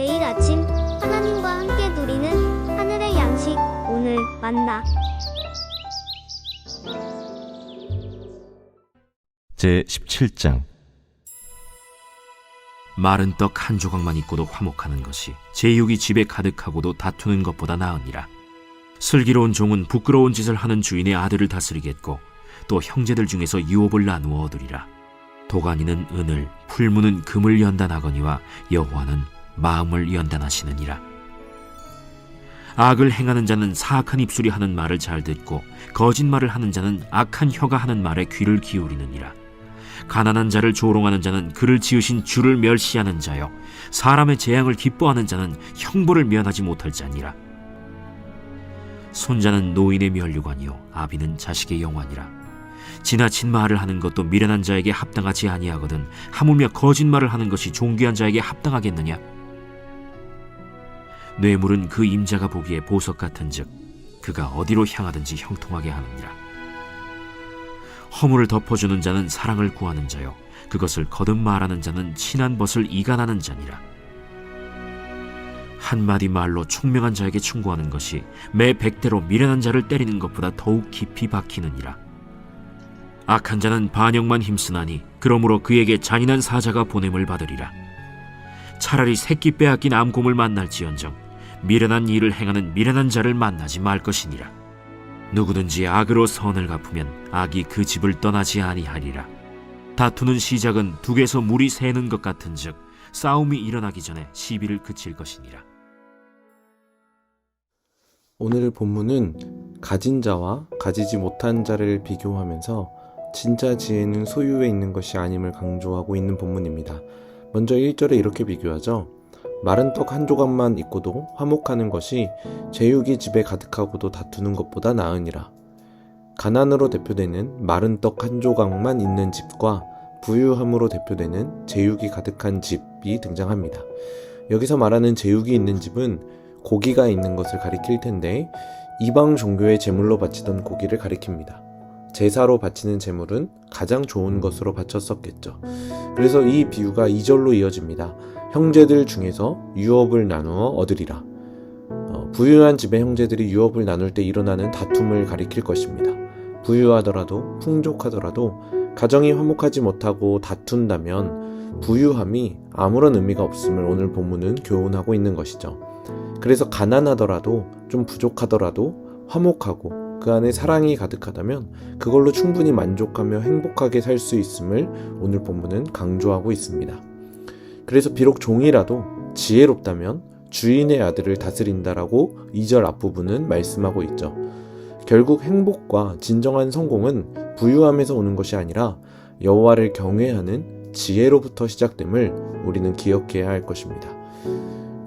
매일 아침 하나님과 함께 누리는 하늘의 양식 오늘 만나. 제17장. 마른 떡 한 조각만 있고도 화목하는 것이 제육이 집에 가득하고도 다투는 것보다 나으니라. 슬기로운 종은 부끄러운 짓을 하는 주인의 아들을 다스리겠고 또 형제들 중에서 유업을 나누어 얻으리라. 도가니는 은을, 풀무는 금을 연단하거니와 여호와는 마음을 연단하시느니라. 악을 행하는 자는 사악한 입술이 하는 말을 잘 듣고 거짓말을 하는 자는 악한 혀가 하는 말에 귀를 기울이느니라. 가난한 자를 조롱하는 자는 그를 지으신 주를 멸시하는 자요, 사람의 재앙을 기뻐하는 자는 형벌을 면하지 못할 자니라. 손자는 노인의 면류관이요 아비는 자식의 영환이라. 지나친 말을 하는 것도 미련한 자에게 합당하지 아니하거든 하물며 거짓말을 하는 것이 존귀한 자에게 합당하겠느냐. 뇌물은 그 임자가 보기에 보석 같은즉 그가 어디로 향하든지 형통하게 하느니라. 허물을 덮어주는 자는 사랑을 구하는 자요 그것을 거듭 말하는 자는 친한 벗을 이간하는 자니라. 한마디 말로 총명한 자에게 충고하는 것이 매 100대로 미련한 자를 때리는 것보다 더욱 깊이 박히느니라. 악한 자는 반역만 힘쓰나니 그러므로 그에게 잔인한 사자가 보냄을 받으리라. 차라리 새끼 빼앗긴 암곰을 만날지언정 미련한 일을 행하는 미련한 자를 만나지 말 것이니라. 누구든지 악으로 선을 갚으면 악이 그 집을 떠나지 아니하리라. 다투는 시작은 둑에서 물이 새는 것 같은즉 싸움이 일어나기 전에 시비를 그칠 것이니라. 오늘 본문은 가진 자와 가지지 못한 자를 비교하면서 진짜 지혜는 소유에 있는 것이 아님을 강조하고 있는 본문입니다. 먼저 1절에 이렇게 비교하죠. 마른 떡 한 조각만 있고도 화목하는 것이 제육이 집에 가득하고도 다투는 것보다 나으니라. 가난으로 대표되는 마른 떡 한 조각만 있는 집과 부유함으로 대표되는 제육이 가득한 집이 등장합니다. 여기서 말하는 제육이 있는 집은 고기가 있는 것을 가리킬 텐데 이방 종교의 제물로 바치던 고기를 가리킵니다. 제사로 바치는 제물은 가장 좋은 것으로 바쳤었겠죠. 그래서 이 비유가 2절로 이어집니다. 형제들 중에서 유업을 나누어 얻으리라. 부유한 집의 형제들이 유업을 나눌 때 일어나는 다툼을 가리킬 것입니다. 부유하더라도 풍족하더라도 가정이 화목하지 못하고 다툰다면 부유함이 아무런 의미가 없음을 오늘 본문은 교훈하고 있는 것이죠. 그래서 가난하더라도 좀 부족하더라도 화목하고 그 안에 사랑이 가득하다면 그걸로 충분히 만족하며 행복하게 살 수 있음을 오늘 본문은 강조하고 있습니다. 그래서 비록 종이라도 지혜롭다면 주인의 아들을 다스린다라고 2절 앞부분은 말씀하고 있죠. 결국 행복과 진정한 성공은 부유함에서 오는 것이 아니라 여호와를 경외하는 지혜로부터 시작됨을 우리는 기억해야 할 것입니다.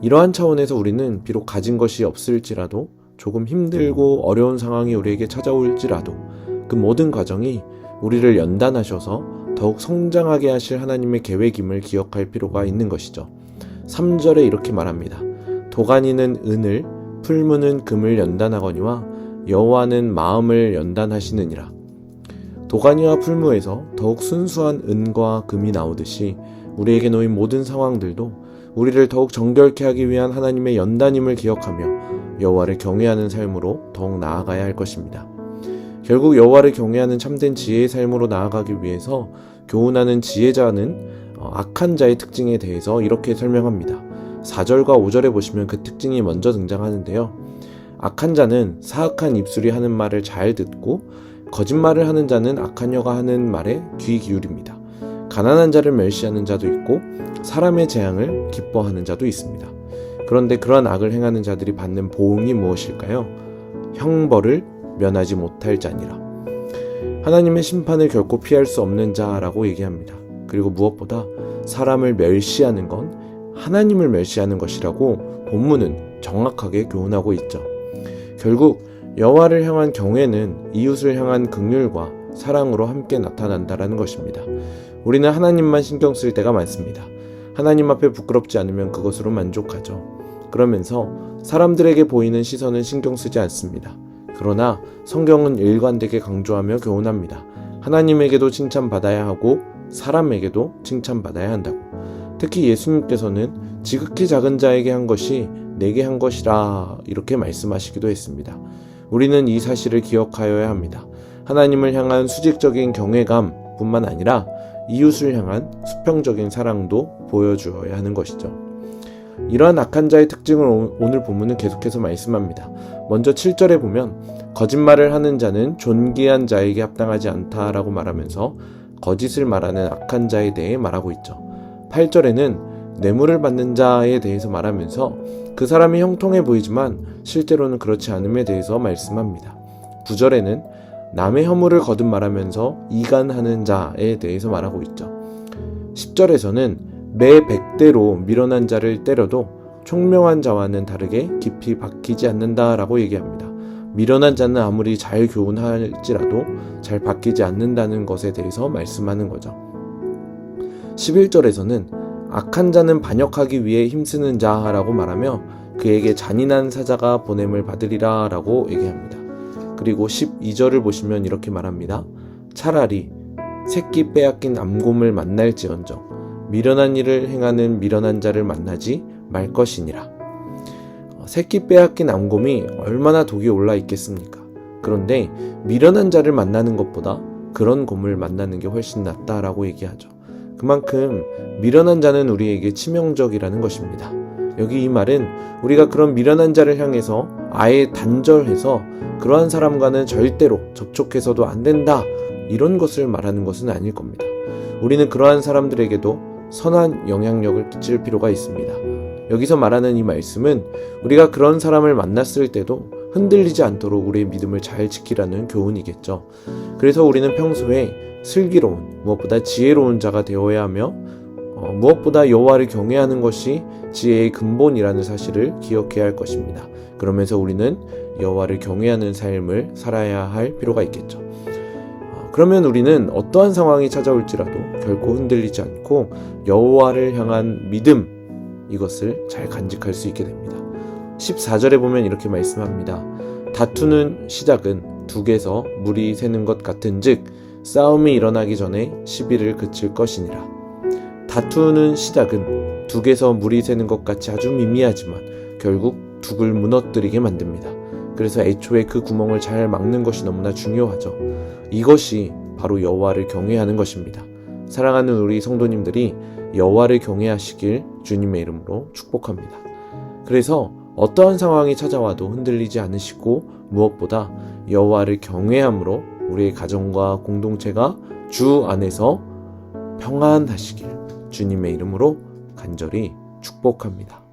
이러한 차원에서 우리는 비록 가진 것이 없을지라도 조금 힘들고 어려운 상황이 우리에게 찾아올지라도 그 모든 과정이 우리를 연단하셔서 더욱 성장하게 하실 하나님의 계획임을 기억할 필요가 있는 것이죠. 3절에 이렇게 말합니다. 도가니는 은을, 풀무는 금을 연단하거니와 여호와는 마음을 연단하시느니라. 도가니와 풀무에서 더욱 순수한 은과 금이 나오듯이 우리에게 놓인 모든 상황들도 우리를 더욱 정결케 하기 위한 하나님의 연단임을 기억하며 여호와를 경외하는 삶으로 더욱 나아가야 할 것입니다. 결국 여호와를 경외하는 참된 지혜의 삶으로 나아가기 위해서 교훈하는 지혜자는 악한 자의 특징에 대해서 이렇게 설명합니다. 4절과 5절에 보시면 그 특징이 먼저 등장하는데요. 악한 자는 사악한 입술이 하는 말을 잘 듣고 거짓말을 하는 자는 악한 혀가 하는 말에 귀 기울입니다. 가난한 자를 멸시하는 자도 있고 사람의 재앙을 기뻐하는 자도 있습니다. 그런데 그러한 악을 행하는 자들이 받는 보응이 무엇일까요? 형벌을 면하지 못할 자니라. 하나님의 심판을 결코 피할 수 없는 자라고 얘기합니다. 그리고 무엇보다 사람을 멸시하는 건 하나님을 멸시하는 것이라고 본문은 정확하게 교훈하고 있죠. 결국 여호와를 향한 경외는 이웃을 향한 긍휼과 사랑으로 함께 나타난다라는 것입니다. 우리는 하나님만 신경 쓸 때가 많습니다. 하나님 앞에 부끄럽지 않으면 그것으로 만족하죠. 그러면서 사람들에게 보이는 시선은 신경 쓰지 않습니다. 그러나 성경은 일관되게 강조하며 교훈합니다. 하나님에게도 칭찬받아야 하고 사람에게도 칭찬받아야 한다고. 특히 예수님께서는 지극히 작은 자에게 한 것이 내게 한 것이라 이렇게 말씀하시기도 했습니다. 우리는 이 사실을 기억하여야 합니다. 하나님을 향한 수직적인 경외감 뿐만 아니라 이웃을 향한 수평적인 사랑도 보여주어야 하는 것이죠. 이러한 악한 자의 특징을 오늘 본문은 계속해서 말씀합니다. 먼저 7절에 보면 거짓말을 하는 자는 존귀한 자에게 합당하지 않다라고 말하면서 거짓을 말하는 악한 자에 대해 말하고 있죠. 8절에는 뇌물을 받는 자에 대해서 말하면서 그 사람이 형통해 보이지만 실제로는 그렇지 않음에 대해서 말씀합니다. 9절에는 남의 허물을 거듭 말하면서 이간하는 자에 대해서 말하고 있죠. 10절에서는 매 100대로 미련한 자를 때려도 총명한 자와는 다르게 깊이 박히지 않는다라고 얘기합니다. 미련한 자는 아무리 잘 교훈할지라도 잘 박히지 않는다는 것에 대해서 말씀하는 거죠. 11절에서는 악한 자는 반역하기 위해 힘쓰는 자라고 말하며 그에게 잔인한 사자가 보냄을 받으리라 라고 얘기합니다. 그리고 12절을 보시면 이렇게 말합니다. 차라리 새끼 빼앗긴 암곰을 만날지언정 미련한 일을 행하는 미련한 자를 만나지 말 것이니라. 새끼 빼앗긴 암곰이 얼마나 독이 올라 있겠습니까? 그런데 미련한 자를 만나는 것보다 그런 곰을 만나는 게 훨씬 낫다라고 얘기하죠. 그만큼 미련한 자는 우리에게 치명적이라는 것입니다. 여기 이 말은 우리가 그런 미련한 자를 향해서 아예 단절해서 그러한 사람과는 절대로 접촉해서도 안 된다 이런 것을 말하는 것은 아닐 겁니다. 우리는 그러한 사람들에게도 선한 영향력을 끼칠 필요가 있습니다. 여기서 말하는 이 말씀은 우리가 그런 사람을 만났을 때도 흔들리지 않도록 우리의 믿음을 잘 지키라는 교훈이겠죠. 그래서 우리는 평소에 슬기로운, 무엇보다 지혜로운 자가 되어야 하며 무엇보다 여호와를 경외하는 것이 지혜의 근본이라는 사실을 기억해야 할 것입니다. 그러면서 우리는 여호와를 경외하는 삶을 살아야 할 필요가 있겠죠. 그러면 우리는 어떠한 상황이 찾아올지라도 결코 흔들리지 않고 여호와를 향한 믿음, 이것을 잘 간직할 수 있게 됩니다. 14절에 보면 이렇게 말씀합니다. 다투는 시작은 둑에서 물이 새는 것 같은즉 싸움이 일어나기 전에 시비를 그칠 것이니라. 다투는 시작은 둑에서 물이 새는 것 같이 아주 미미하지만 결국 둑을 무너뜨리게 만듭니다. 그래서 애초에 그 구멍을 잘 막는 것이 너무나 중요하죠. 이것이 바로 여호와를 경외하는 것입니다. 사랑하는 우리 성도님들이 여호와를 경외하시길 주님의 이름으로 축복합니다. 그래서 어떠한 상황이 찾아와도 흔들리지 않으시고 무엇보다 여호와를 경외함으로 우리의 가정과 공동체가 주 안에서 평안하시길 주님의 이름으로 간절히 축복합니다.